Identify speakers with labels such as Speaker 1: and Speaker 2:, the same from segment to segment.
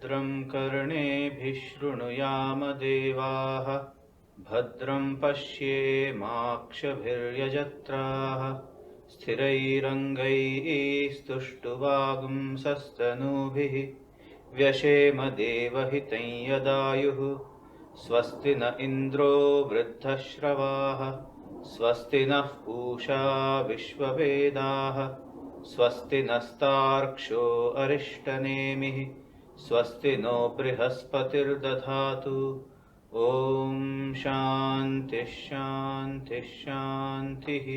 Speaker 1: भद्रं कर्णेभिः शृणुयाम देवाः भद्रं पश्येमाक्षभिर्यजत्राः स्थिरैरङ्गैस्तुष्टुवागुंसस्तनूभिः व्यशेम देवहितं यदायुः स्वस्ति न इन्द्रो वृद्धश्रवाः स्वस्ति नः पूषा विश्ववेदाः स्वस्ति नस्तार्क्ष्यो अरिष्टनेमिः स्वस्ति नो बृहस्पतिर्दधातु। ॐ शान्तिः शान्तिः शान्तिः।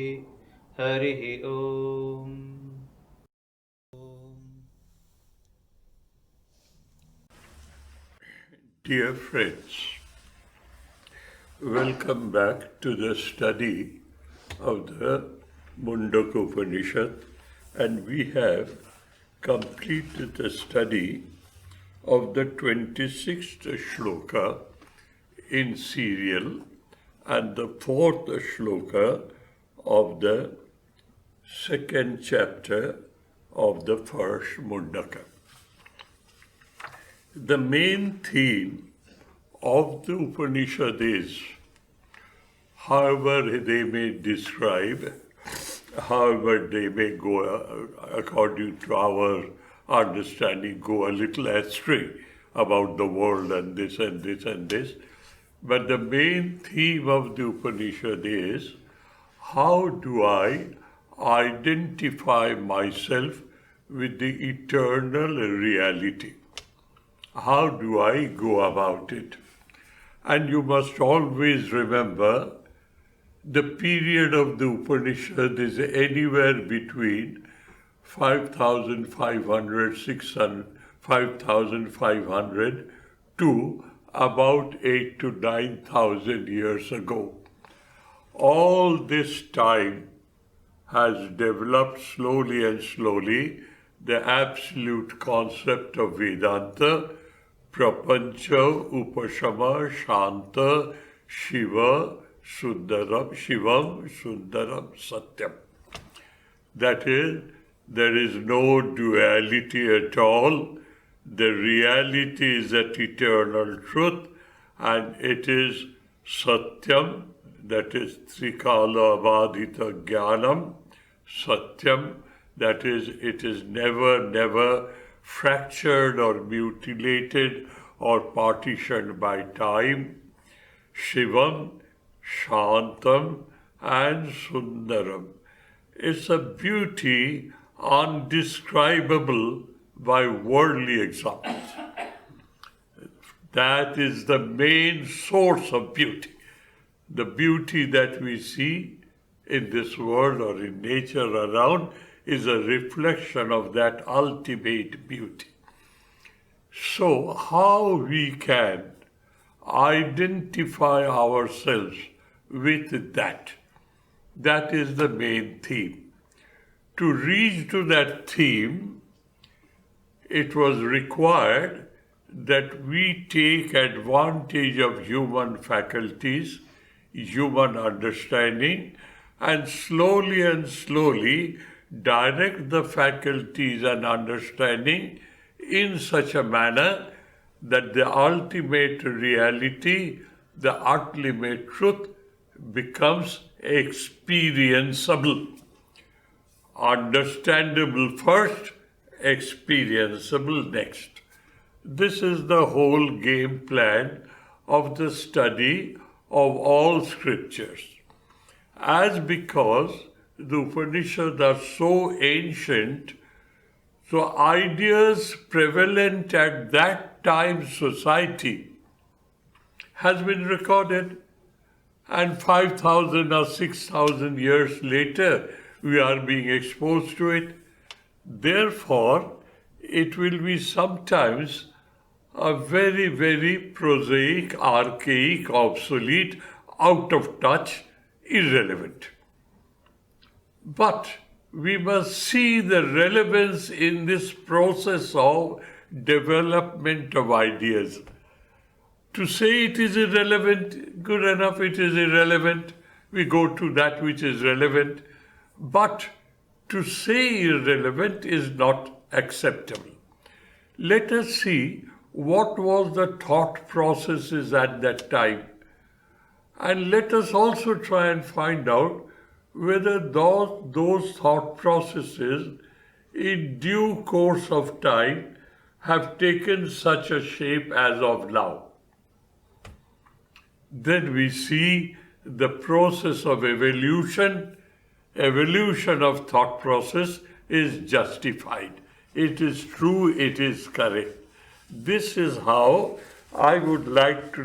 Speaker 1: हरिः ॐ।
Speaker 2: Dear friends, welcome back to the study of the Mundaka Upanishad, and we have completed the study of the 26th shloka in serial and the 4th shloka of the 2nd chapter of the first Mundaka. The main theme of the Upanishad is, however they may describe, however they may go, according to our understanding, go a little astray about the world and this and this and this, but the main theme of the Upanishad is, how do I identify myself with the eternal reality? How do I go about it? And you must always remember the period of the Upanishad is anywhere between 5,500 to about 8,000 to 9,000 years ago. All this time has developed slowly and slowly the absolute concept of Vedanta, Pancha, Upashama, Shanta, Shivam, Sundaram, Satyam. That is, there is no duality at all. The reality is that eternal truth, and it is Satyam, that is Trikala Avadhita Jnanam, Satyam, that is, it is never fractured or mutilated or partitioned by time. Shivam, Shantam, and Sundaram. It's a beauty undescribable by worldly examples. That is the main source of beauty. The beauty that we see in this world or in nature around is a reflection of that ultimate beauty. So how we can identify ourselves with that? That is the main theme. To reach to that theme, it was required that we take advantage of human faculties, human understanding, and slowly direct the faculties and understanding in such a manner that the ultimate reality, the ultimate truth becomes experienceable. Understandable first, experienceable next. This is the whole game plan of the study of all scriptures. As because the Upanishads are so ancient, so ideas prevalent at that time society has been recorded, and 5,000 or 6,000 years later we are being exposed to it. Therefore, it will be sometimes a very prosaic, archaic, obsolete, out of touch, irrelevant. But we must see the relevance in this process of development of ideas. To say it is irrelevant, good enough, it is irrelevant. We go to that which is relevant. But to say irrelevant is not acceptable. Let us see what was the thought processes at that time. And let us also try and find out whether those thought processes in due course of time have taken such a shape as of now. Then we see the process of evolution of thought process is justified. It is true, it is correct. This is how I would like to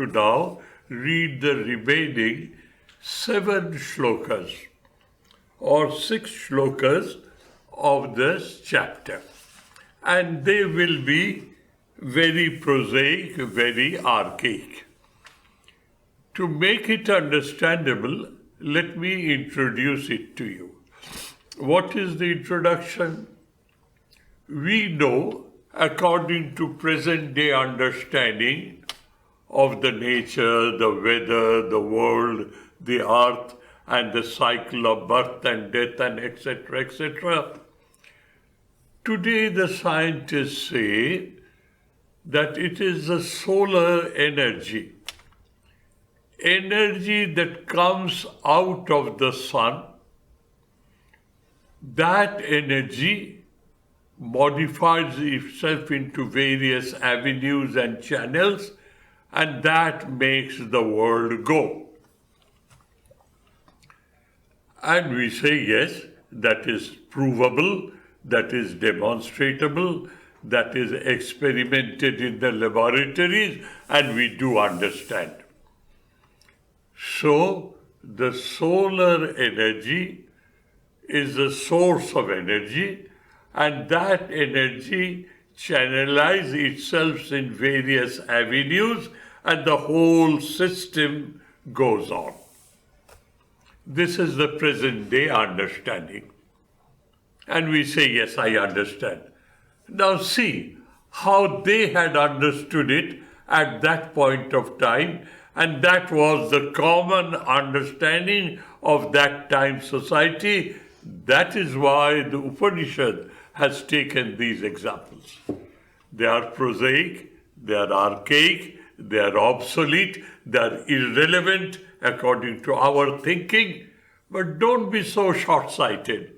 Speaker 2: now read the remaining 7 shlokas or 6 shlokas of this chapter. And they will be very prosaic, very archaic. To make it understandable, let me introduce it to you. What is the introduction? We know, according to present day understanding of the nature, the weather, the world, the earth, and the cycle of birth and death, and etc., etc. Today the scientists say that it is the solar energy that comes out of the sun. That energy modifies itself into various avenues and channels, and that makes the world go. And we say, yes, that is provable, that is demonstrable, that is experimented in the laboratories, and we do understand. So, the solar energy is the source of energy, and that energy channelizes itself in various avenues, and the whole system goes on. This is the present day understanding. And we say, yes, I understand. Now see how they had understood it at that point of time, and that was the common understanding of that time society. That is why the Upanishad has taken these examples. They are prosaic, they are archaic, they are obsolete, they are irrelevant according to our thinking, but don't be so short-sighted.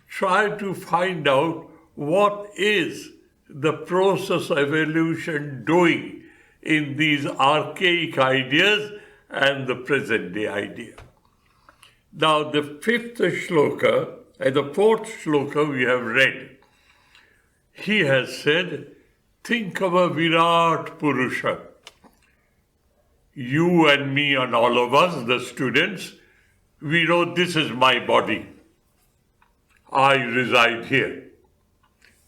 Speaker 2: Try to find out what is the process of evolution doing in these archaic ideas and the present day idea. Now the 5th shloka and the 4th shloka we have read. He has said, think of a Virat Purusa. You and me and all of us, the students, we know this is my body. I reside here.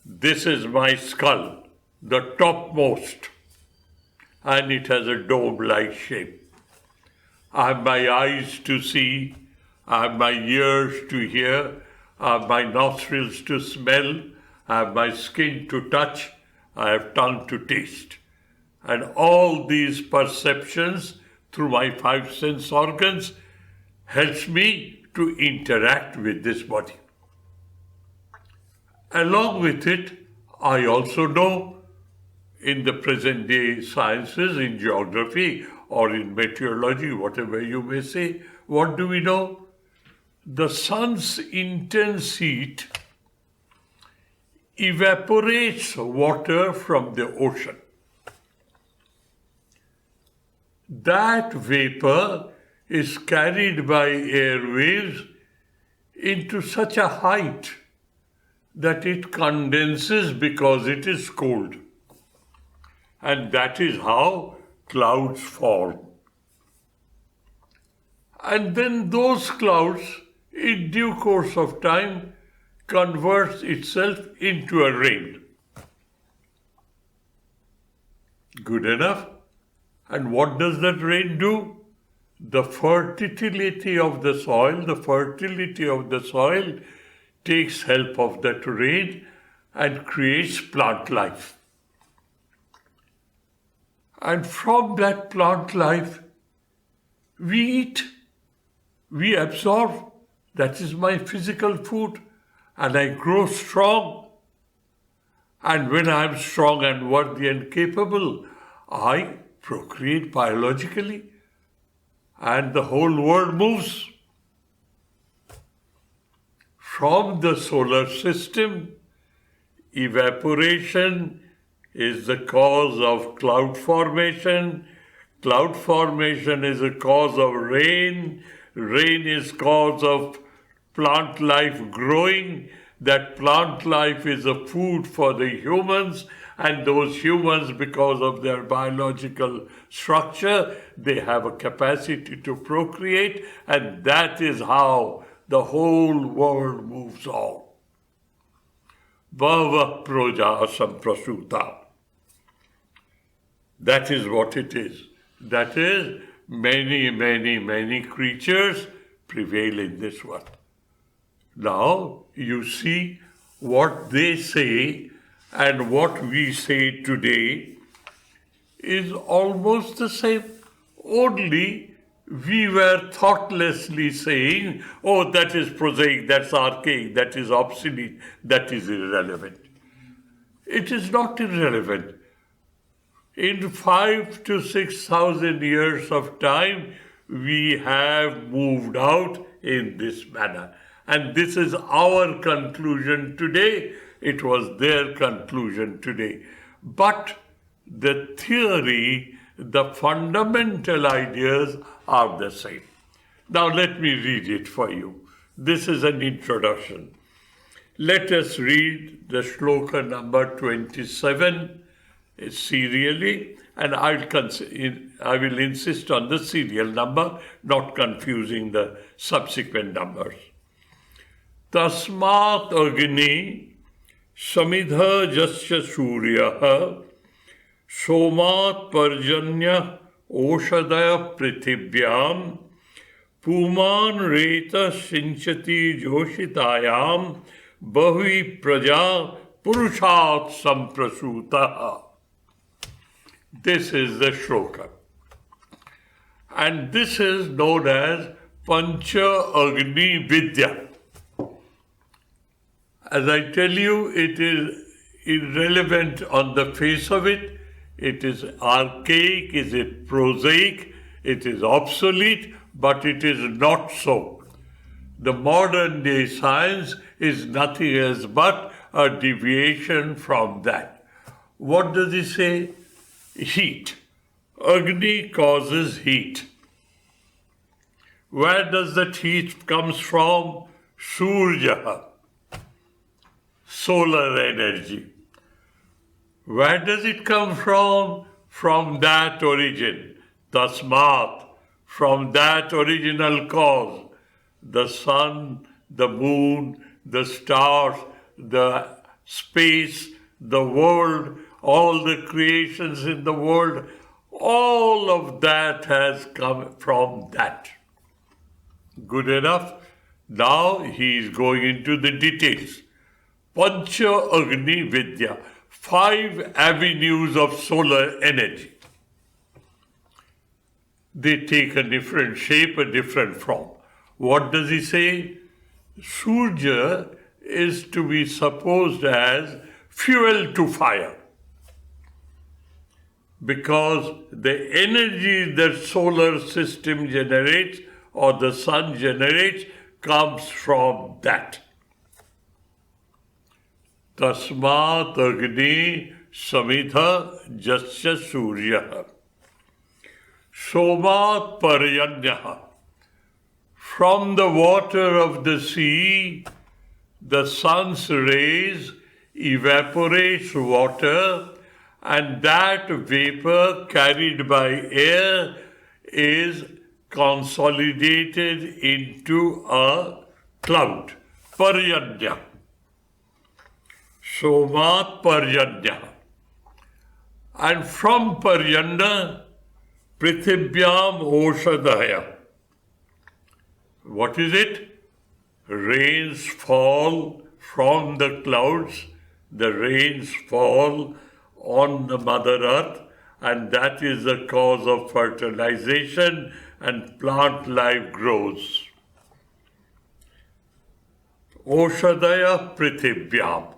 Speaker 2: This is my skull, the topmost, and it has a dome-like shape. I have my eyes to see, I have my ears to hear, I have my nostrils to smell, I have my skin to touch, I have tongue to taste. And all these perceptions through my 5 sense organs helps me to interact with this body. Along with it, I also know in the present day sciences, in geography or in meteorology, whatever you may say, what do we know? The sun's intense heat evaporates water from the ocean. That vapor is carried by airwaves into such a height that it condenses because it is cold. And that is how clouds form. And then those clouds, in due course of time, converts itself into a rain. Good enough. And what does that rain do? The fertility of the soil takes help of that rain and creates plant life. And from that plant life, we eat, we absorb. That is my physical food. and I grow strong. And when I'm strong and worthy and capable, I procreate biologically, and the whole world moves. From the solar system, evaporation is the cause of cloud formation. Cloud formation is a cause of rain. Rain is cause of plant life growing. That plant life is a food for the humans, and those humans, because of their biological structure, they have a capacity to procreate, and that is how the whole world moves on. Bhava proja samprasuta. That is what it is. That is, many creatures prevail in this world. Now, you see what they say and what we say today is almost the same. Only we were thoughtlessly saying, oh, that is prosaic, that's archaic, that is obsolete, that is irrelevant. It is not irrelevant. In 5,000 to 6,000 years of time, we have moved out in this manner. And this is our conclusion today. It was their conclusion today. But the theory, the fundamental ideas are the same. Now let me read it for you. This is an introduction. Let us read the shloka number 27 serially, and I will insist on the serial number, not confusing the subsequent numbers. Tasmat Agni Samidha Jasya Surya Somat Parjanya Oshadaya Prithibhyam Puman Reta Sinchati Joshitayam Bahui Praja Purushat Samprasuta. This is the shloka. And this is known as Pancha Agni Vidya. As I tell you, it is irrelevant on the face of it. It is archaic, is it prosaic, it is obsolete, but it is not so. The modern day science is nothing else but a deviation from that. What does he say? Heat. Agni causes heat. Where does that heat comes from? Surya. Solar energy. Where does it come from? From that origin, Tasmat, from that original cause. The sun, the moon, the stars, the space, the world, all the creations in the world, all of that has come from that. Good enough? Now he is going into the details. Pancha Agni Vidya, 5 avenues of solar energy. They take a different shape, a different form. What does he say? Surya is to be supposed as fuel to fire, because the energy that solar system generates or the sun generates comes from that. Tasmat Agni Samidha Jasya Surya Somat Paryanyaha. From the water of the sea, the sun's rays evaporates water, and that vapor carried by air is consolidated into a cloud. Paryanya. Somat Paryanya. And from Paryanda, Prithibhyam Oshadaya. What is it? Rains fall from the clouds, the rains fall on the Mother Earth, and that is the cause of fertilization, and plant life grows. Oshadaya Prithibhyam.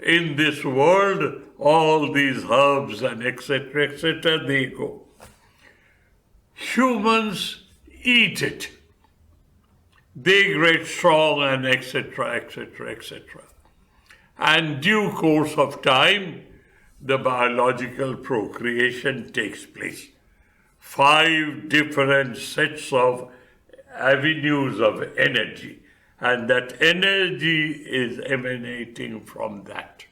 Speaker 2: In this world, all these herbs and etc., they go. Humans eat it. They get strong and etc., etc. And due course of time, the biological procreation takes place. 5 different sets of avenues of energy. And that energy is emanating from that.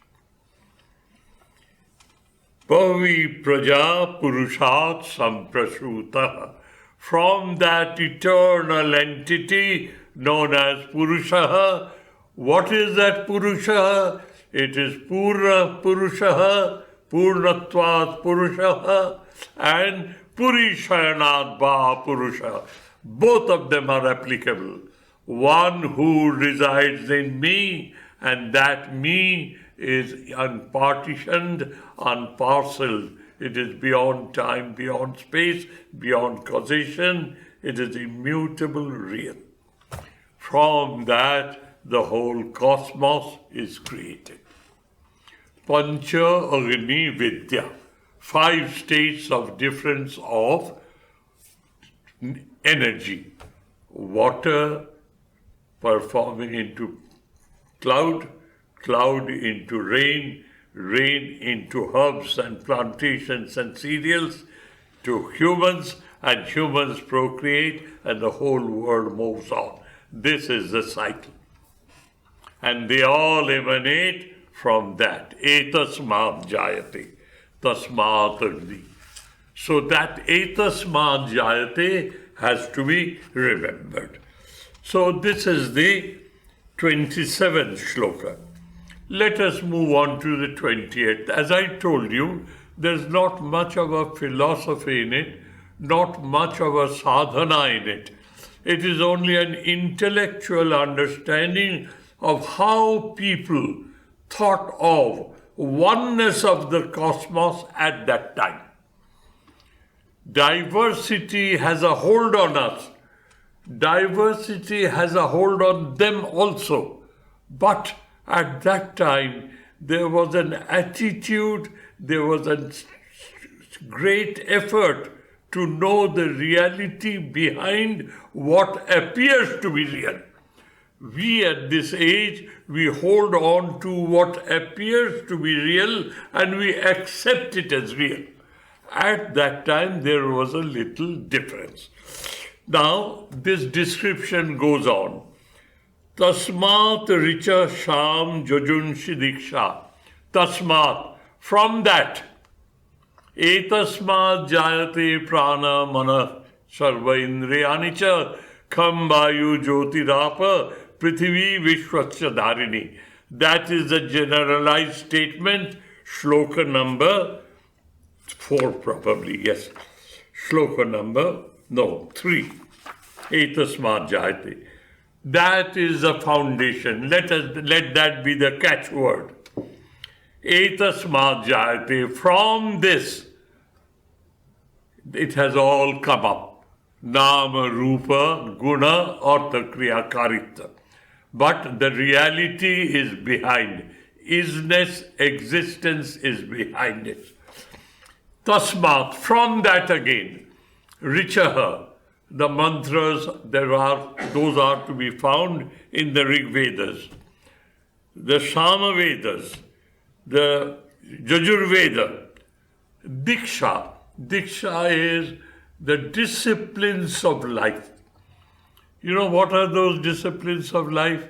Speaker 2: Bhavi Praja Purushat Samprashuta. From that eternal entity known as Purusa. What is that Purusa? It is Purna Purusa, Purnatvat Purusa, and Purishayanat Bha Purusa. Both of them are applicable. One who resides in me, and that me is unpartitioned, unparceled. It is beyond time, beyond space, beyond causation. It is immutable, real. From that, the whole cosmos is created. Pancha, Agni, Vidya. 5 states of difference of energy. Water performing into cloud, cloud into rain, rain into herbs and plantations and cereals, to humans, and humans procreate, and the whole world moves on. This is the cycle. And they all emanate from that. Etasmat jayate, tasmat agni. So that etasmat jayate has to be remembered. So this is the 27th shloka. Let us move on to the 28th. As I told you, there's not much of a philosophy in it, not much of a sadhana in it. It is only an intellectual understanding of how people thought of oneness of the cosmos at that time. Diversity has a hold on us. Diversity has a hold on them also. But at that time, there was an attitude, there was a great effort to know the reality behind what appears to be real. We at this age, we hold on to what appears to be real and we accept it as real. At that time, there was a little difference. Now, this description goes on. Tasmat richa sham jajunshi diksha. Tasmat, from that, etasmat jayate prana mana sarva indriyani cha khambayu jyotirapa prithvi vishwasya dharini. That is the generalized statement, shloka number 4 probably, yes. Shloka number, 3. Etasmat jayate. That is the foundation. Let that be the catchword. Etasmat jayate. From this, it has all come up. Nama, Rupa, Guna, Artha, Kriya, Karitha. But the reality is behind. Isness, existence is behind it. Tasmat, from that again. Richaha. The mantras, those are to be found in the Rig Vedas, the Sama Vedas, the Yajurveda. Diksha. Diksha is the disciplines of life. You know what are those disciplines of life?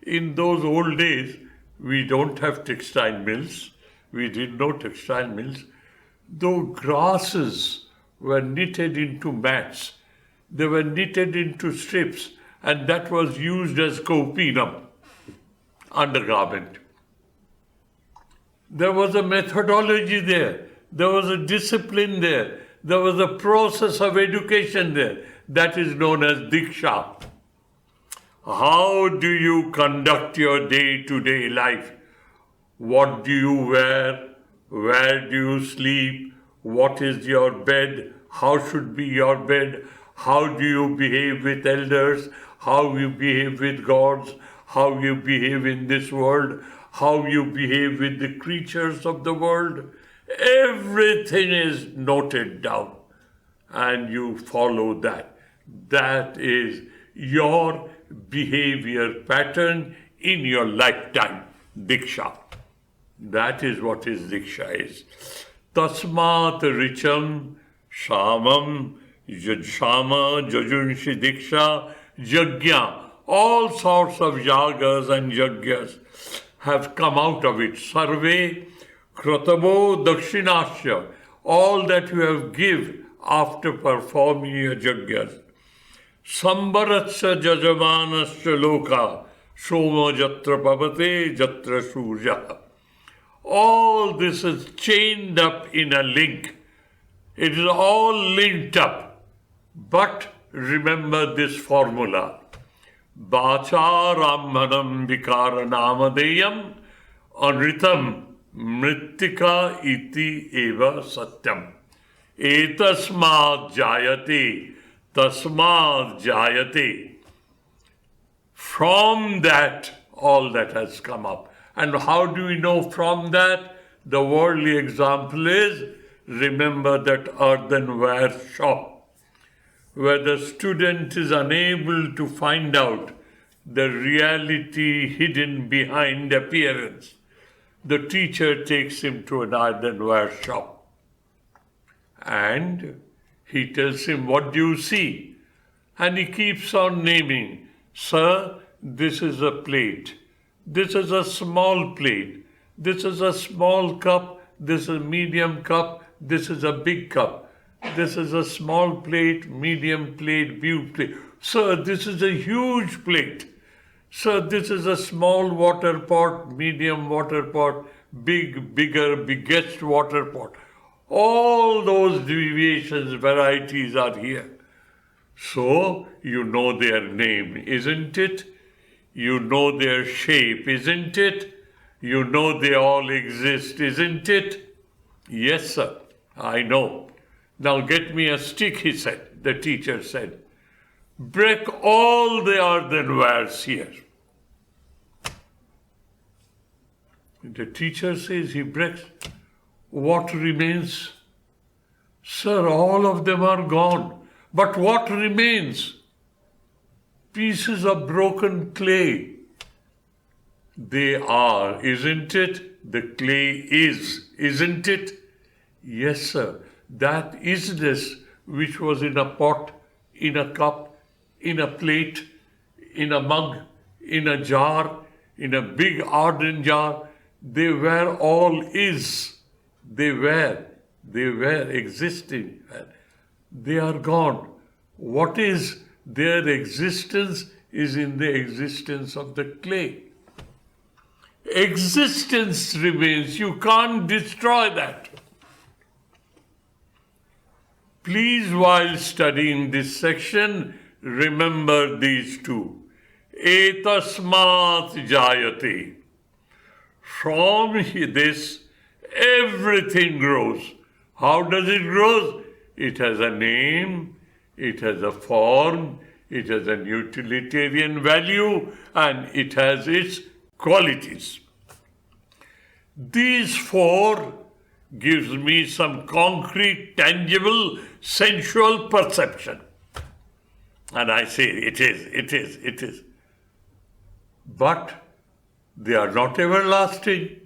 Speaker 2: In those old days, we don't have textile mills. We did no textile mills. Though grasses were knitted into mats, they were knitted into strips, and that was used as kopinam, undergarment. There was a methodology there. There was a discipline there. There was a process of education there. That is known as Diksha. How do you conduct your day-to-day life? What do you wear? Where do you sleep? What is your bed? How should be your bed? How do you behave with elders? How you behave with gods? how you behave in this world, how you behave with the creatures of the world. Everything is noted down and you follow that. That is your behavior pattern in your lifetime, Diksha. That is what his Diksha is. Tasmat Richam Shamam Shama Jajunshi Diksha Yajna. All sorts of yagas and yajnas have come out of it. Sarve Kratavo Dakshinasya. All that you have give after performing your yajnas. Sambaratsa Jajamanasya Loka Soma Jatra Pavate Jatra Surya. All this is chained up in a link. It is all linked up. But remember this formula. Bacha Rammanam Vikara Namadeyam Anritam Mrittika Iti Eva Satyam. Etasmad Jayate Tasmad Jayate. From that, all that has come up. And how do we know from that? The worldly example is, remember that earthenware shop, where the student is unable to find out the reality hidden behind appearance. The teacher takes him to an earthenware shop and he tells him, what do you see? And he keeps on naming, sir, this is a plate. This is a small plate. This is a small cup. This is a medium cup. This is a big cup. This is a small plate, medium plate, big plate. Sir, this is a huge plate. Sir, this is a small water pot, medium water pot, big, bigger, biggest water pot. All those deviations, varieties are here. So, you know their name, isn't it? You know their shape, isn't it? You know they all exist, isn't it? Yes, sir, I know. Now get me a stick, he said. The teacher said, break all the earthenwares here. The teacher says he breaks. What remains? Sir, all of them are gone. But what remains? Pieces of broken clay. They are, isn't it? The clay is, isn't it? Yes, sir. That isness which was in a pot, in a cup, in a plate, in a mug, in a jar, in a big ardent jar, they were all is. They were existing. They are gone. What is their existence is in the existence of the clay. Existence remains. You can't destroy that. Please, while studying this section, remember these two. Etasmat jayate. From this, everything grows. How does it grow? It has a name, it has a form, it has an utilitarian value, and it has its qualities. These four gives me some concrete, tangible, sensual perception. And I say, it is. But they are not everlasting.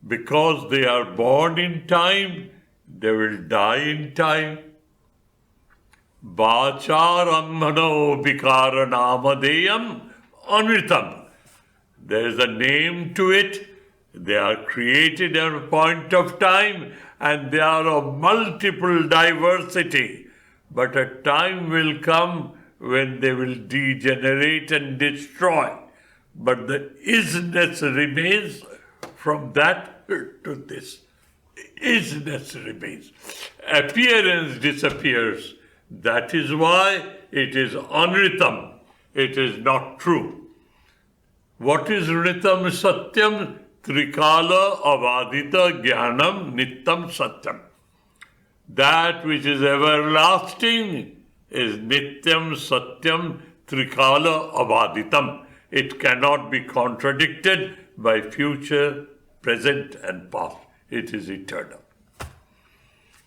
Speaker 2: Because they are born in time, they will die in time. Bacharamano vikara anritam. There is a name to it. They are created at a point of time and they are of multiple diversity. But a time will come when they will degenerate and destroy. But the isness remains from that to this. Isness remains. Appearance disappears. That is why it is anritam. It is not true. What is ritam satyam? Trikala avadita jnanam nittam satyam. That which is everlasting is nityam satyam trikala avaditam. It cannot be contradicted by future, present, and past. It is eternal.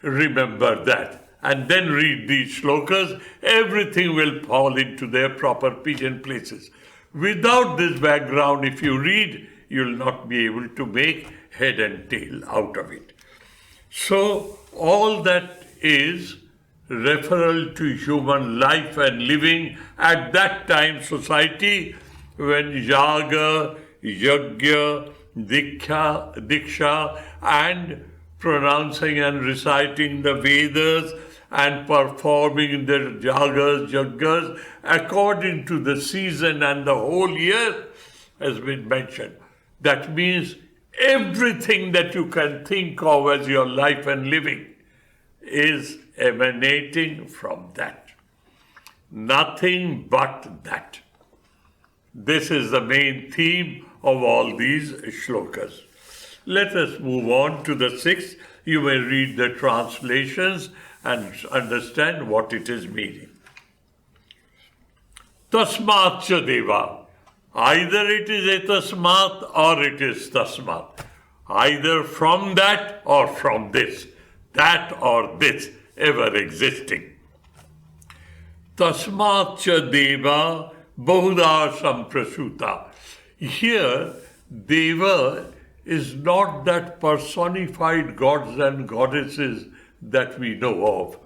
Speaker 2: Remember that. And then read these shlokas. Everything will fall into their proper pigeon places. Without this background, if you read, you'll not be able to make head and tail out of it. So, all that is referral to human life and living at that time society when yaga, yajna, diksha and pronouncing and reciting the Vedas and performing the yagas, yajnas according to the season and the whole year has been mentioned. That means everything that you can think of as your life and living is emanating from that. Nothing but that. This is the main theme of all these shlokas. Let us move on to the sixth. You may read the translations and understand what it is meaning. Tasmat cha deva. Either it is etasmat or it is tasmat. Either from that or from this. That or this ever existing. Tasmat cha deva bahuda samprasuta. Here, deva is not that personified gods and goddesses that we know of.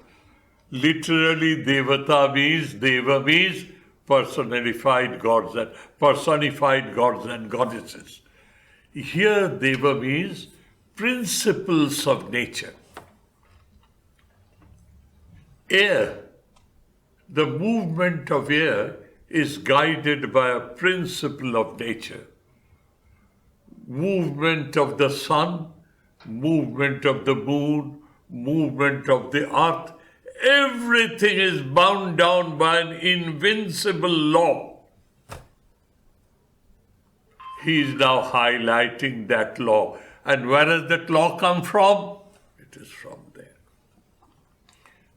Speaker 2: Literally, devata means, deva means personified gods and goddesses. Here, deva means principles of nature. Air, the movement of air is guided by a principle of nature. Movement of the sun, movement of the moon, movement of the earth, everything is bound down by an invincible law. He is now highlighting that law. And where does that law come from? It is from there.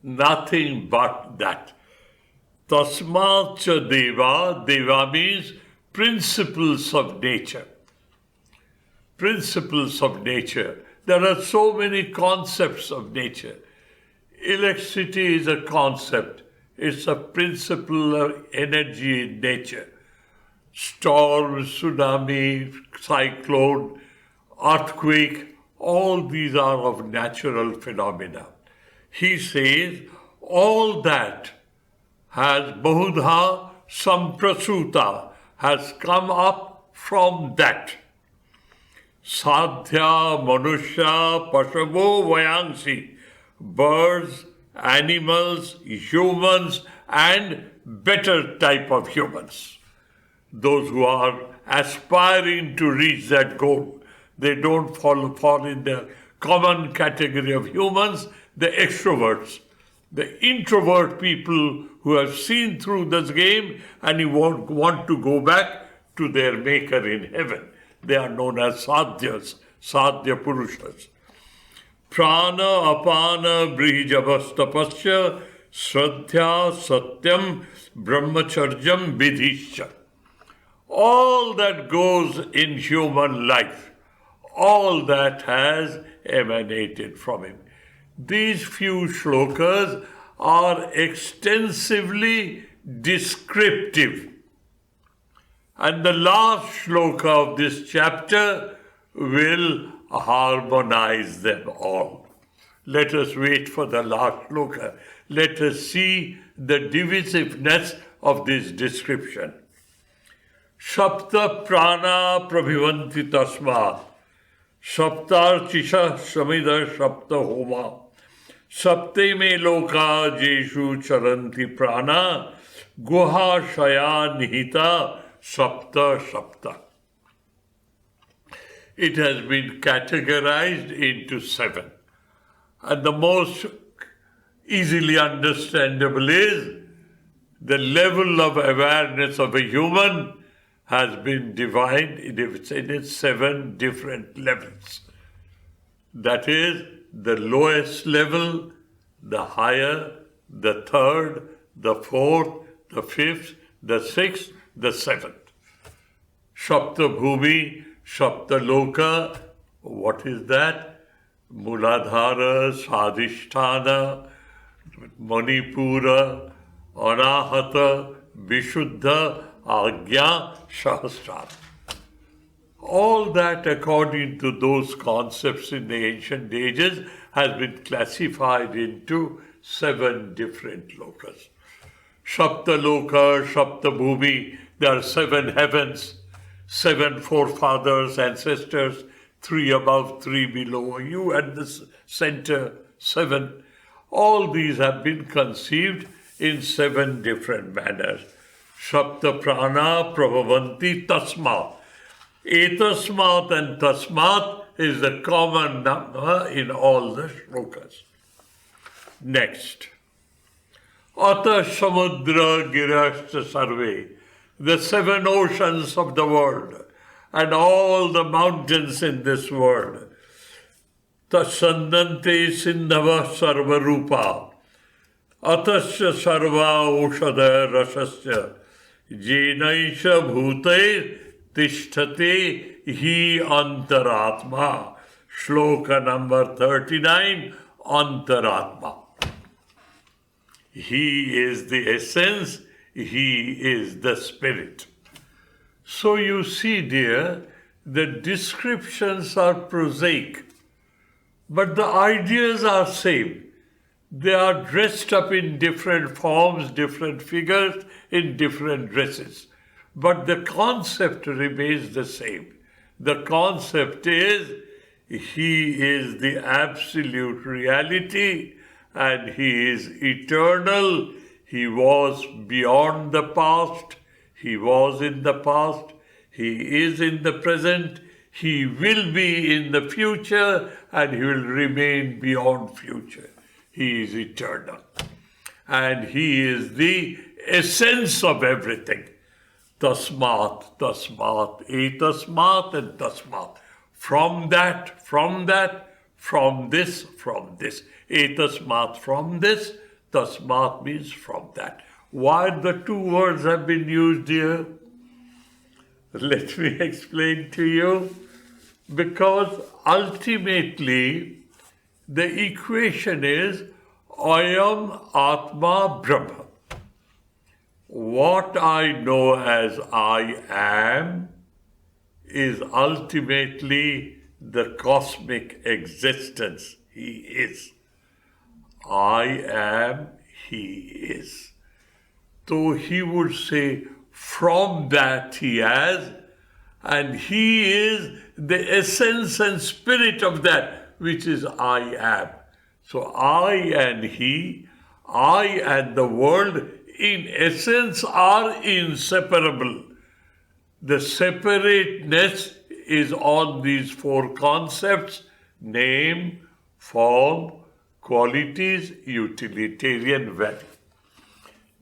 Speaker 2: Nothing but that. Tasmat cha deva. Deva means principles of nature. Principles of nature. There are so many concepts of nature. Electricity is a concept. It's a principle of energy in nature. Storm, tsunami, cyclone, earthquake, all these are of natural phenomena. He says all that has bahudha samprasuta, has come up from that. Sadhya, Manusya, Pashavo, Vayansi, birds, animals, humans, and better type of humans. Those who are aspiring to reach that goal, they don't fall in the common category of humans, the extroverts. The introvert people who have seen through this game and who want to go back to their maker in heaven. They are known as sadhyas, sadhya purusas. Prana, apana, brihijavastapasya, sraddhya, satyam, brahmacharjam, vidhisya. All that goes in human life, all that has emanated from him. These few shlokas are extensively descriptive. And the last shloka of this chapter will harmonize them all. Let us wait for the last shloka. Let us see the divisiveness of this description. Sapta prana prabhivanti tasma. Saptarchisha samida sapta homa. Sapte me loka jeshu charanti prana. Guha shaya nihita sapta sapta. It has been categorized into 7. And the most easily understandable is the level of awareness of a human has been divided in its 7 different levels. That is, the lowest level, the higher, the third, the fourth, the fifth, the sixth, the seventh. Shapta Bhumi, Shapta Loka. What is that? Muladhara, Sadhisthana, Manipura, Anahata, Vishuddha, Agnya, Sahasrara. All that, according to those concepts in the ancient ages, has been classified into 7 different lokas. Shapta Loka, Shapta Bhumi, there are 7 heavens, 7 forefathers, ancestors, 3 above, 3 below, you at the center, 7. All these have been conceived in 7 different manners. Shapta Prana Prabhavanti Tasmat. Etasmat and Tasmat is the common number in all the shlokas. Next. Ata Samudra Girashta Sarve. The 7 oceans of the world and all the mountains in this world. Tasandante Sindhava Sarvarupa. Atasya Sarva Oshada Rasasya. Jenaisha Bhute Tishthate Hi Antaratma. Shloka number 39, Antaratma. He is the essence, He is the spirit. So you see, dear, the descriptions are prosaic, but the ideas are same. They are dressed up in different forms, different figures, in different dresses. But the concept remains the same. The concept is, He is the absolute reality and He is eternal. He was beyond the past. He was in the past. He is in the present. He will be in the future and He will remain beyond future. He is eternal. And He is the essence of everything. Tasmat, Tasmat, Etasmat and Tasmat. From that, from this, Etasmat from this, Tasmat means from that. Why the 2 words have been used here? Let me explain to you. Because ultimately, the equation is Ayam Atma Brahma. What I know as I am is ultimately the cosmic existence. He is. I am, He is. So He would say, from that He has, and He is the essence and spirit of that, which is I am. So I and He, I and the world, in essence are inseparable. The separateness is on these 4 concepts: name, form, qualities, utilitarian value.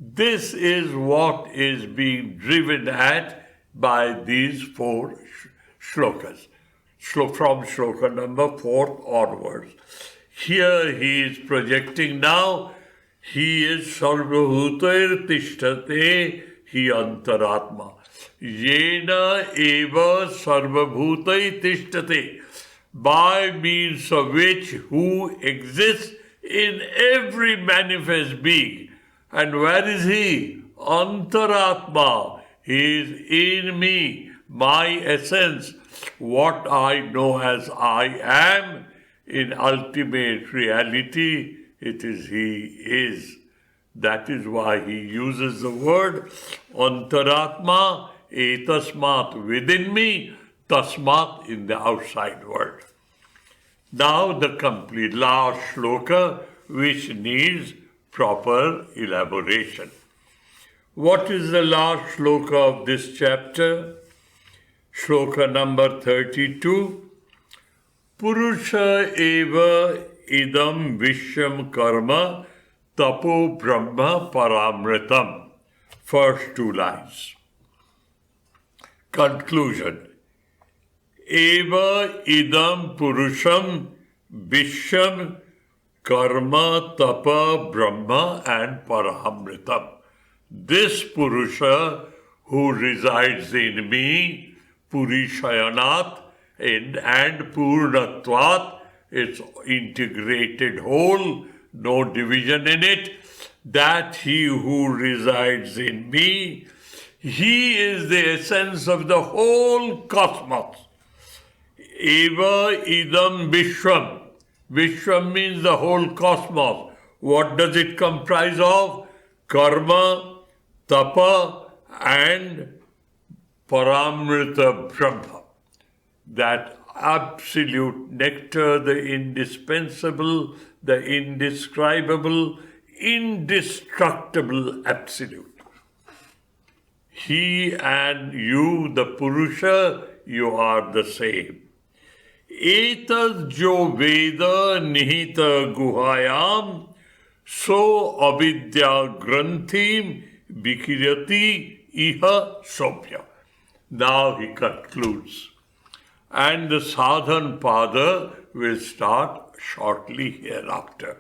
Speaker 2: This is what is being driven at by these 4 shlokas, from shloka number 4 onwards. Here he is projecting now, He is Sarvabhutair Tishthate Hi Antaratma. Yena eva Sarvabhutai Tishthate. By means of which, who exists in every manifest being. And where is He? Antaratma. He is in me, my essence, what I know as I am. In ultimate reality, it is He is. That is why he uses the word Antaratma, Etasmat within me, Tasmat in the outside world. Now the complete last shloka, which needs proper elaboration. What is the last shloka of this chapter? Shloka number 32. Purusa eva idam vishwam karma tapo brahma paramritam. First 2 lines. Conclusion. Eva idam purusham vishwam karma tapa brahma and paramritam. This Purusa who resides in me, Purishayanat and Purnatvat, it's integrated whole, no division in it, that he who resides in me, he is the essence of the whole cosmos. Eva idam Vishwam. Vishwam means the whole cosmos. What does it comprise of? Karma, Tapa, and Paramrita Brahma. That absolute nectar, the indispensable, the indescribable, indestructible absolute. He and you, the Purusa, you are the same. Etad jo Veda nihita guhayam so avidya granthim bikirati iha sopya. Now he concludes. And the sadhan pada will start shortly hereafter.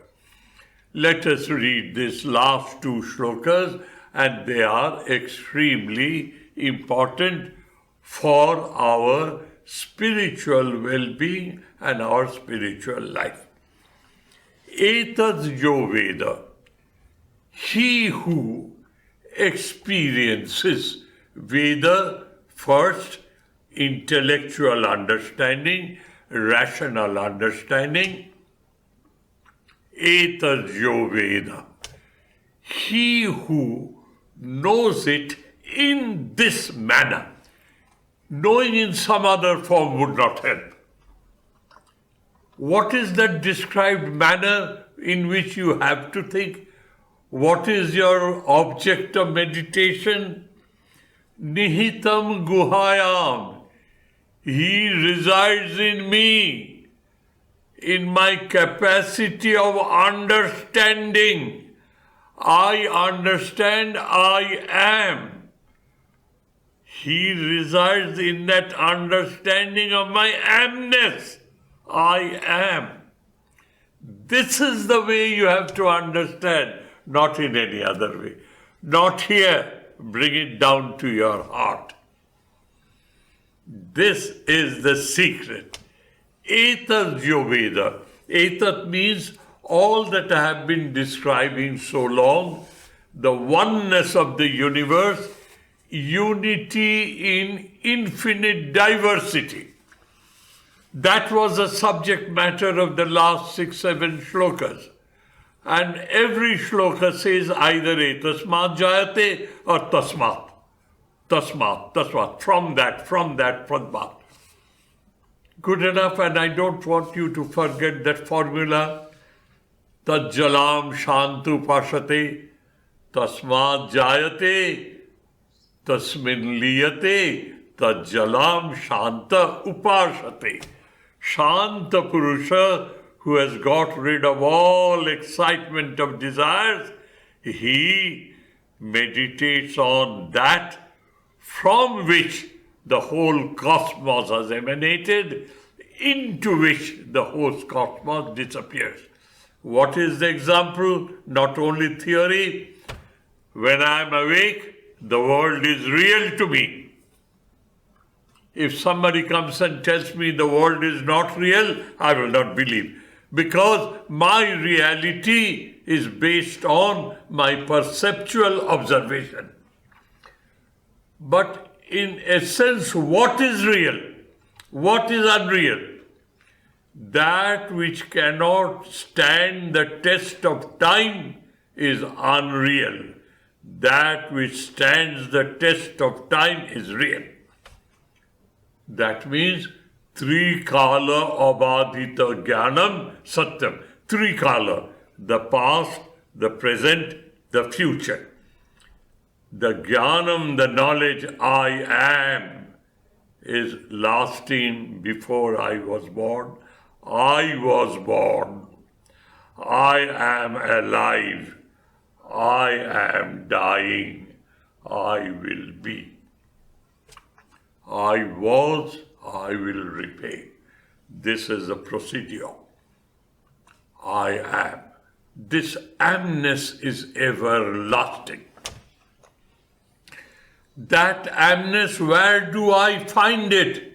Speaker 2: Let us read these last two shlokas, and they are extremely important for our spiritual well-being and our spiritual life. Etad jo Veda. He who experiences Veda, first intellectual understanding, rational understanding. Etad jo Veda. He who knows it in this manner. Knowing in some other form would not help. What is that described manner in which you have to think? What is your object of meditation? Nihitam guhayam. He resides in me, in my capacity of understanding. I understand I am. He resides in that understanding of my amness. I am. This is the way you have to understand, not in any other way. Not here. Bring it down to your heart. This is the secret. Etat jo Veda. Etat means all that I have been describing so long, the oneness of the universe, unity in infinite diversity. That was the subject matter of the last 6-7 shlokas. And every shloka says either etasmat jayate or tasmat. Tasmat, tasmat, from that, pradmat. Good enough, and I don't want you to forget that formula. Tad jalam shantu pashate, tasmat jayate, tasmin liyate, tad jalam shanta upashate. Shanta Purusa, who has got rid of all excitement of desires, he meditates on that from which the whole cosmos has emanated, into which the whole cosmos disappears. What is the example? Not only theory. When I am awake, the world is real to me. If somebody comes and tells me the world is not real, I will not believe. Because my reality is based on my perceptual observation. But in essence, what is real? What is unreal? That which cannot stand the test of time is unreal. That which stands the test of time is real. That means Trikala abadhita jnanam satyam. Trikala, the past, the present, the future. The jnanam, the knowledge I am, is lasting before I was born. I was born. I am alive. I am dying. I will be. I was, I will repay. This is the procedure. I am. This amness is everlasting. That amness, where do I find it?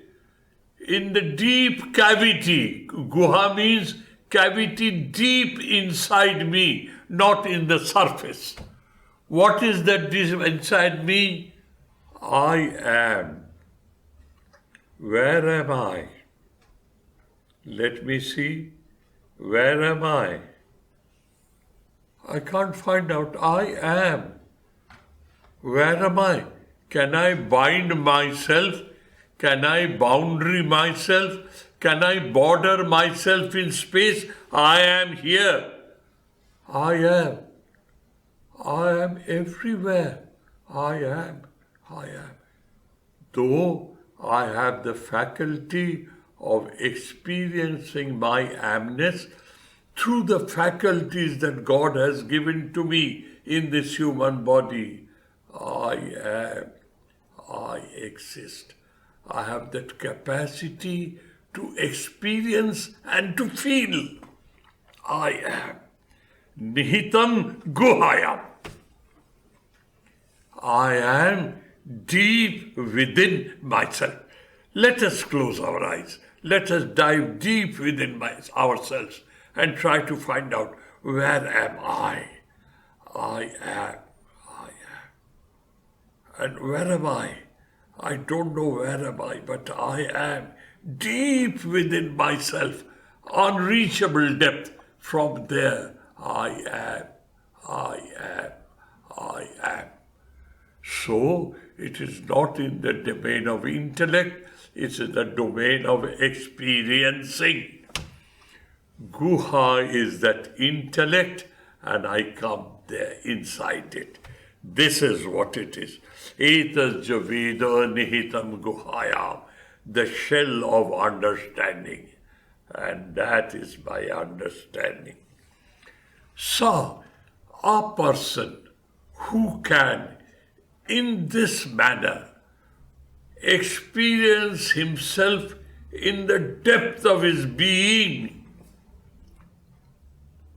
Speaker 2: In the deep cavity. Guha means cavity deep inside me, not in the surface. What is that deep inside me? I am. Where am I? Let me see. Where am I? I can't find out. I am. Where am I? Can I bind myself? Can I boundary myself? Can I border myself in space? I am here. I am. I am everywhere. I am. I am. Though I have the faculty of experiencing my amness through the faculties that God has given to me in this human body, I am. I exist. I have that capacity to experience and to feel. I am. Nihitam guhayam. I am deep within myself. Let us close our eyes. Let us dive deep within ourselves and try to find out, where am I? I am. I am. And where am I? I don't know where am I, but I am deep within myself, unreachable depth. From there, I am. I am. I am. So, it is not in the domain of intellect, it's in the domain of experiencing. Guha is that intellect, and I come there inside it. This is what it is. Etas javeda nihitam guhayam, the shell of understanding. And that is my understanding. So, a person who can, in this manner, experience himself in the depth of his being.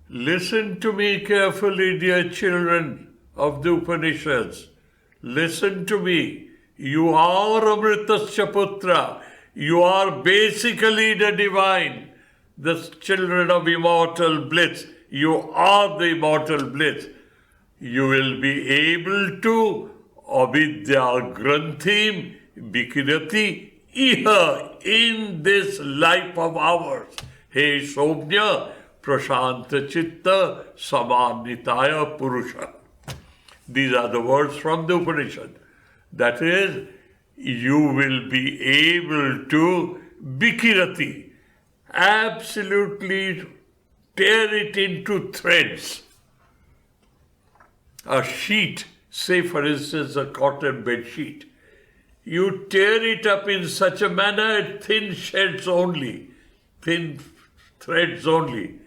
Speaker 2: Listen to me carefully, dear children of the Upanishads. Listen to me. You are Amritasya Putra. You are basically the divine, the children of immortal bliss. You are the immortal bliss. You will be able to avidya granthim bikirati iha, in this life of ours. He Somya prashanta chitta samanitaya Purusa. These are the words from the Upanishad. That is, you will be able to bikirati, absolutely tear it into threads. A sheet, say for instance a cotton bed sheet, you tear it up in such a manner, thin shreds only, thin threads only.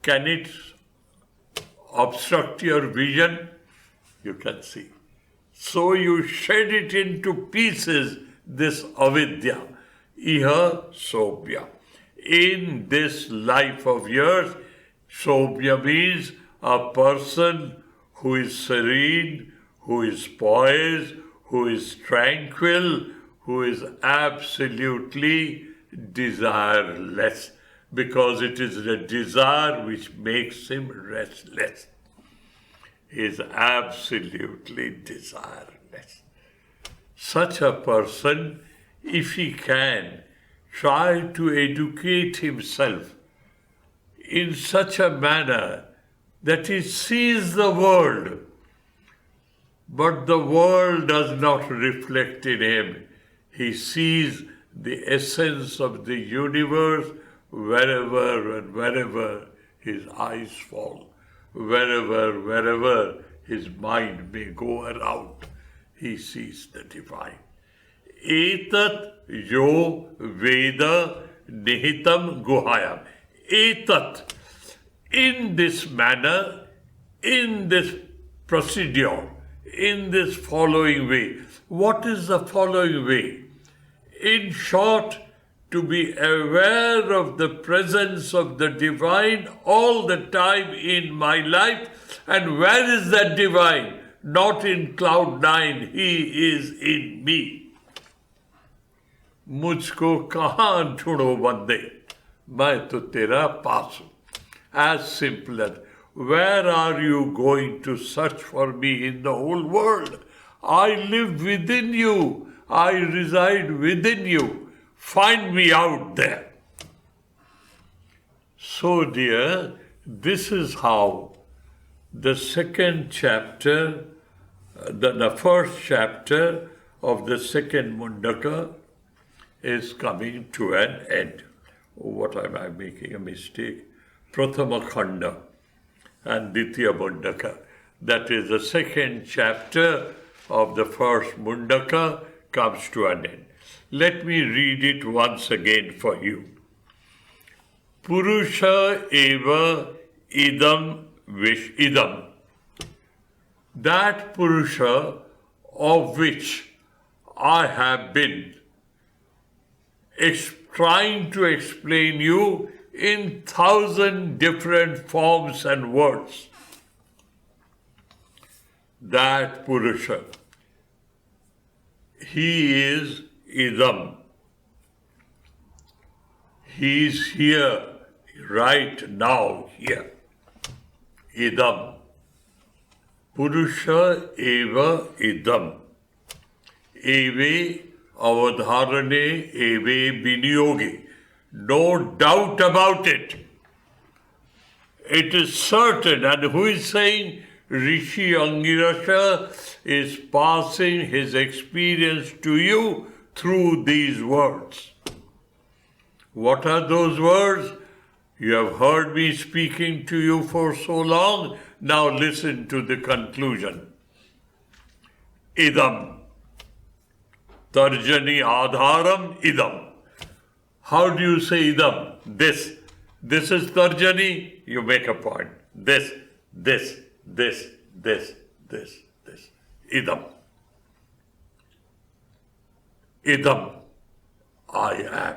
Speaker 2: Can it obstruct your vision? You can see. So you shed it into pieces, this avidya, iha sobhya. In this life of yours, sobhya means a person who is serene, who is poised, who is tranquil, who is absolutely desireless, because it is the desire which makes him restless. He is absolutely desireless. Such a person, if he can, try to educate himself in such a manner that he sees the world, but the world does not reflect in him. He sees the essence of the universe wherever and wherever his eyes fall, wherever his mind may go around, he sees the divine. Etat yo veda nihitam guhayam. Etat, in this manner, in this procedure, in this following way. What is the following way? In short, to be aware of the presence of the divine all the time in my life. And where is that divine? not in cloud 9. He is in me. मुझको कहाँ ढूंढो बंदे, मैं तो तेरा पास हूँ. As simple as, where are you going to search for me in the whole world? I live within you. I reside within you. Find me out there. So dear, this is how the second chapter, the first chapter of the second Mundaka is coming to an end. What am I making a mistake? Prathama Khanda and Ditya Mundaka. That is the second chapter of the first Mundaka comes to an end. Let me read it once again for you. Purusa eva idam vish idam. That Purusa of which I have been trying to explain you in 1,000 different forms and words. That Purusa, he is idam. He is here, right now, here. Idam. Purusa eva idam. Eve avadharane eve biniyogi. No doubt about it. It is certain. And who is saying? Rishi Angirasha is passing his experience to you through these words. What are those words? You have heard me speaking to you for so long. Now listen to the conclusion. Idam. Tarjani adharam idam. How do you say idam? This. This is tarjani. You make a point. This. Idam. Idam. I am.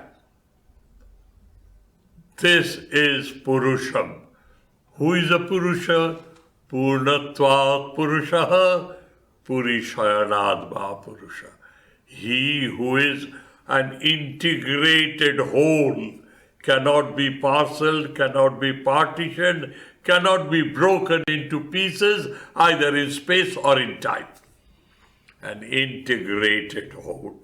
Speaker 2: This is Purusham. Who is a Purusha? Purnatvat Purushaha Purishayanadma Purusha. He who is an integrated whole, cannot be parceled, cannot be partitioned, cannot be broken into pieces either in space or in time. An integrated whole.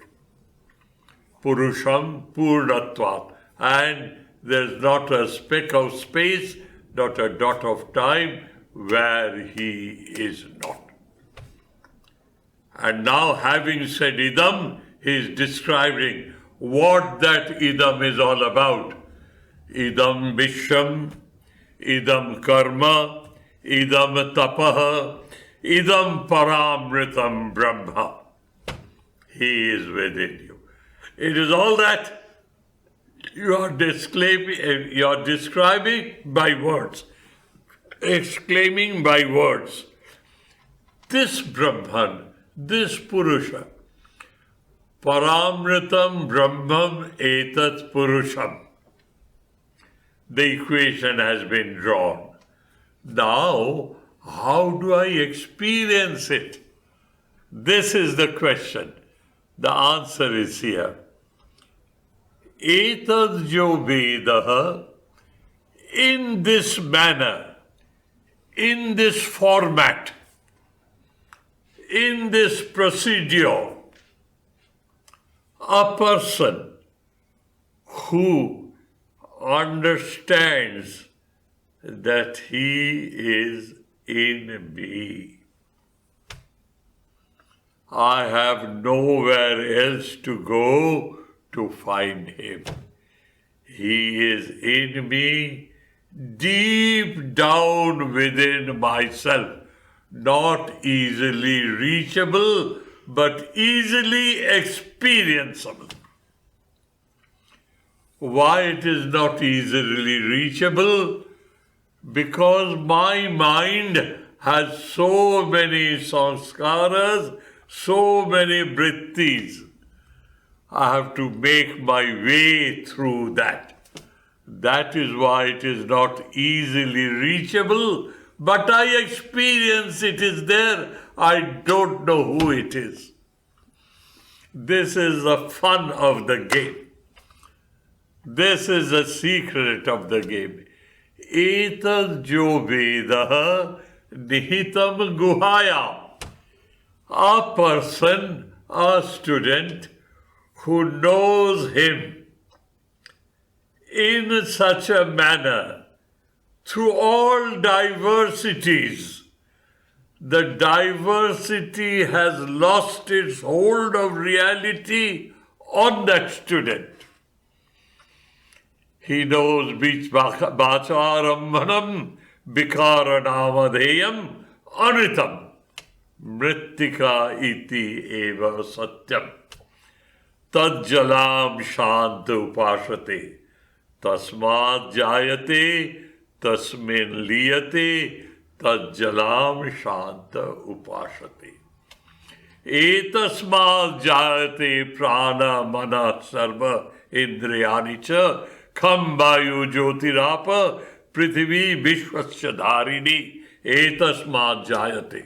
Speaker 2: Purusham Purnatvat. And there's not a speck of space, not a dot of time where he is not. And now, having said idam, he is describing what that idam is all about. Idam visham, idam karma, idam tapaha, idam paramritam brahma. He is within you. It is all that you are describing by words, exclaiming by words. This Brahman, this Purusha, Paramritam Brahmam etat Purusham. The equation has been drawn. Now, how do I experience it? This is the question. The answer is here. Etad jo vedaha, in this manner, in this format, in this procedure, a person who understands that he is in me. I have nowhere else to go to find him. He is in me, deep down within myself, not easily reachable, but easily experienceable. Why it is not easily reachable? Because my mind has so many sanskaras, so many vrittis. I have to make my way through that. That is why it is not easily reachable but I experience it is there. I don't know who it is. This is the fun of the game. This is the secret of the game. Etad jo vedah nihitam guhayam. A person, a student who knows him in such a manner through all diversities. The diversity has lost its hold of reality on that student. He knows Bacharammanam Bikaranavadeyam Anitam Mrittika iti eva satyam Tadjalam shanta upashate Tasmad jayate Tasmin liyate Tadjalam shanta upashate Etasmad jayate prana mana sarva indriyani cha Kham vayu jyotirapa prithvi vishwasya dharini etasmat jayate.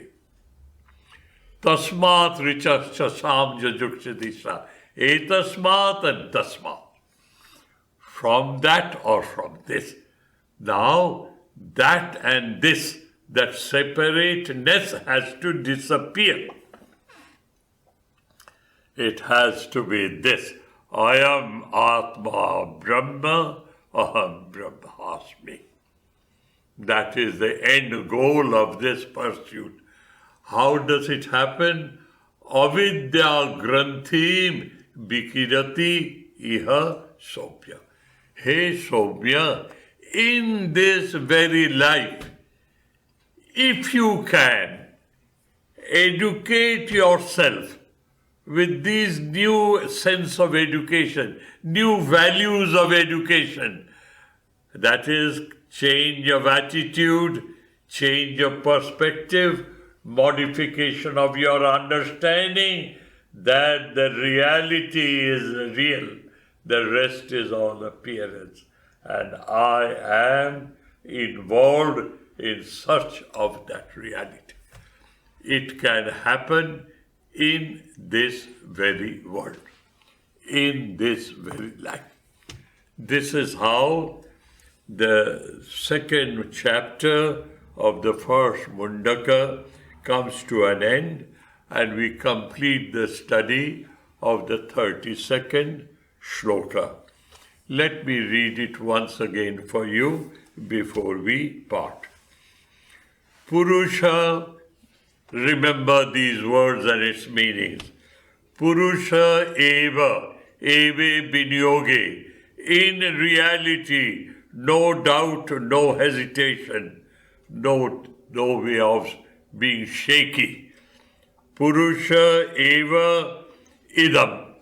Speaker 2: Tasmat richasya samja jukshadisha. Etasmat and tasmat. From that or from this. Now, that and this, that separateness has to disappear. It has to be this. I am Atma Brahma, Aham Brahmasmi. That is the end goal of this pursuit. How does it happen? Avidya Granthim Bikirati Iha Sopya. Hey Sopya, in this very life, if you can educate yourself with these new sense of education, new values of education, that is, change of attitude, change of perspective, modification of your understanding, that the reality is real, the rest is all appearance. And I am involved in search of that reality. It can happen in this very world, in this very life. This is how the second chapter of the first Mundaka comes to an end, and we complete the study of the 32nd shloka. Let me read it once again for you before we part. Purusa, remember these words and its meanings. Purusa eva, eve binyoge. In reality, no doubt, no hesitation, no way of being shaky. Purusa eva idam.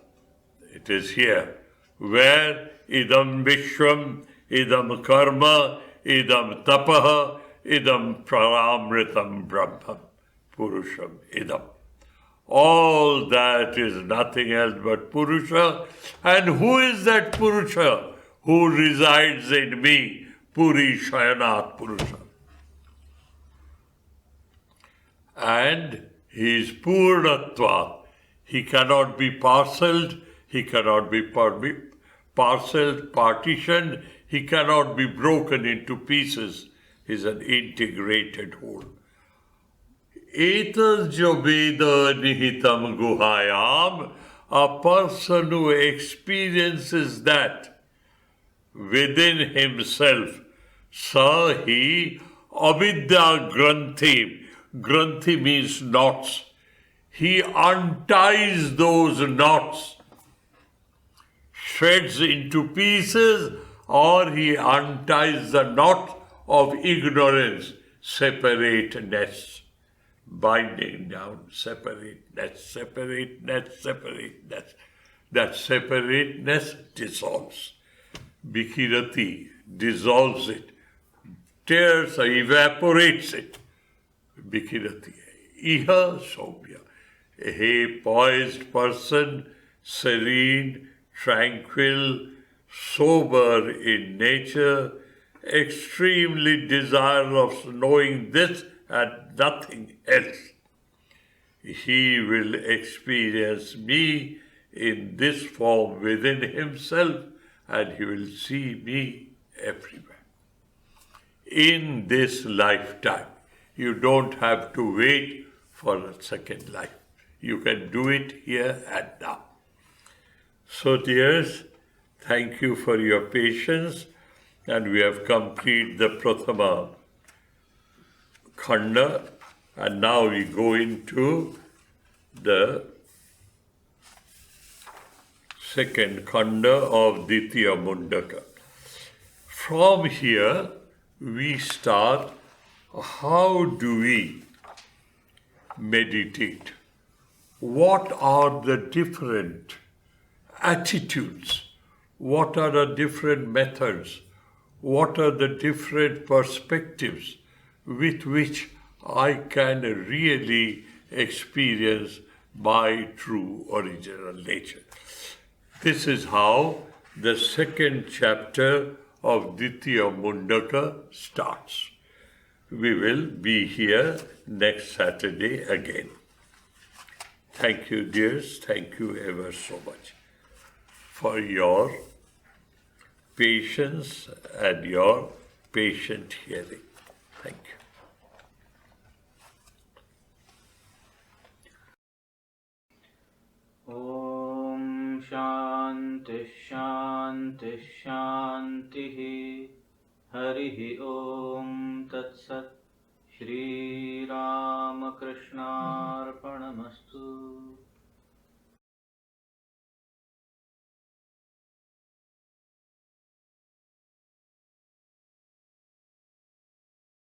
Speaker 2: It is here. Where idam vishwam, idam karma, idam tapaha, idam praramritam brahmam. Purusham idam. All that is nothing else but Purusa. And who is that Purusa who resides in me? Puri Shayanat Purusa. And he is Purnatva. He cannot be parceled. He cannot be parceled, partitioned. He cannot be broken into pieces. He is an integrated whole. Etas jo veda nihitam guhayam. A person who experiences that within himself, sa he avidya granthi. Granthi means knots. He unties those knots, shreds into pieces, or he unties the knot of ignorance, separateness, binding down, separateness. That separateness dissolves. Bikirati dissolves it, tears, evaporates it. Bikirati. Iha Sobhya. A poised person, serene, tranquil, sober in nature, extremely desire of knowing this and nothing else. He will experience me in this form within himself, and he will see me everywhere. In this lifetime, you don't have to wait for a second life. You can do it here and now. So, dears, thank you for your patience, and we have completed the Prathama Khanda, and now we go into the second Khanda of Ditya Mundaka. From here, we start how do we meditate? What are the different attitudes? What are the different methods? What are the different perspectives with which I can really experience my true original nature? This is how the second chapter of Ditya Mundaka starts. We will be here next Saturday again. Thank you, dears. Thank you ever so much for your patience and your patient hearing. Thank you.
Speaker 1: Om Shanti Shanti Shanti Harihi Om Tat Sat Shri Ramakrishna Arpanamastu.